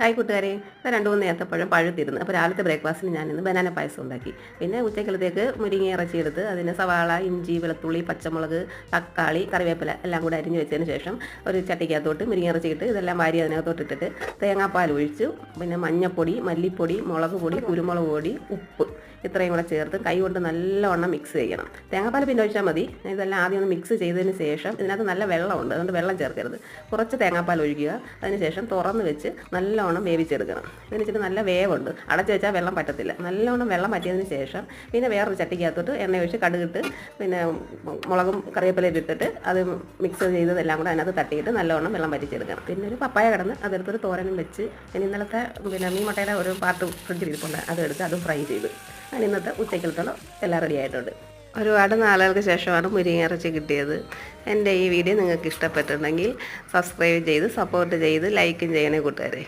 Hi കൂട്ടുകാരെ, ഞാൻ 2-3 ഏത്തപ്പഴം പഴുത്തിരുന്നു. അപ്പോൾ രാവിലത്തെ ബ്രേക്ക്ഫാസ്റ്റിന് ഞാനിന്ന് ബനാന പായസം ഉണ്ടാക്കി. പിന്നെ ഉച്ചക്കലത്തേക്ക് മുരിങ്ങ ഇറച്ചി എടുത്ത് അതിന് സവാള, ഇഞ്ചി, വെളുത്തുള്ളി, പച്ചമുളക്, തക്കാളി, കറിവേപ്പില എല്ലാം കൂടെ അരിഞ്ഞ് വെച്ചതിന് ശേഷം ഒരു ചട്ടിക്കകത്തോട്ട് മുരിങ്ങ ഇറച്ചി ഇട്ട് ഇതെല്ലാം വാരി അതിനകത്തോട്ട് ഇട്ടിട്ട് തേങ്ങാപ്പാൽ ഒഴിച്ചു. പിന്നെ മഞ്ഞൾപ്പൊടി, മല്ലിപ്പൊടി, മുളക് പൊടി, കുരുമുളക് പൊടി, ഉപ്പ് ഇത്രയും കൂടെ ചേർത്ത് കൈ കൊണ്ട് നല്ലവണ്ണം മിക്സ് ചെയ്യണം. തേങ്ങാപ്പാൽ പിന്നെ ഒഴിച്ചാൽ മതി. ഇതെല്ലാം ആദ്യം ഒന്ന് മിക്സ് ചെയ്തതിന് ശേഷം ഇതിനകത്ത് നല്ല വെള്ളമുണ്ട്, അതുകൊണ്ട് വെള്ളം ചേർക്കരുത്. കുറച്ച് തേങ്ങാപ്പാൽ ഒഴിക്കുക. അതിന് ശേഷം തുറന്ന് വെച്ച് നല്ലവണ്ണം വേവിച്ചെടുക്കണം. ഇതിന് വെച്ചിട്ട് നല്ല വേവുണ്ട്, അടച്ച് വെച്ചാൽ വെള്ളം പറ്റത്തില്ല. നല്ലവണ്ണം വെള്ളം പറ്റിയതിന് ശേഷം പിന്നെ വേറൊരു ചട്ടിക്കകത്തോട്ട് എണ്ണ ഒഴിച്ച് കടുകിട്ട് പിന്നെ മുളകും കറിവേപ്പിലയും ഇട്ടിട്ട് അത് മിക്സ് ചെയ്തതെല്ലാം കൂടെ അതിനകത്ത് തട്ടിയിട്ട് നല്ലവണ്ണം വെള്ളം പറ്റിച്ചെടുക്കണം. പിന്നെ ഒരു പപ്പായ കിടന്ന് അതെടുത്തൊരു തോരനും വെച്ച് പിന്നെ ഇന്നലത്തെ മീൻ മുട്ടയുടെ ഒരു പാർട്ട് ഫ്രിഡ്ജിൽ ഇരിപ്പുണ്ട്, അതെടുത്ത് അതും ഫ്രൈ ചെയ്തു. ഞാൻ ഇന്നത്തെ ഉച്ചക്കലത്തോളം എല്ലാം റെഡി ആയിട്ടുണ്ട്. ഒരുപാട് നാളുകൾക്ക് ശേഷമാണ് മുരിങ്ങ ഇറച്ചി കിട്ടിയത്. എൻ്റെ ഈ വീഡിയോ നിങ്ങൾക്ക് ഇഷ്ടപ്പെട്ടിട്ടുണ്ടെങ്കിൽ സബ്സ്ക്രൈബ് ചെയ്ത് സപ്പോർട്ട് ചെയ്ത് ലൈക്കും ചെയ്യണേ കൂട്ടുകാരെ.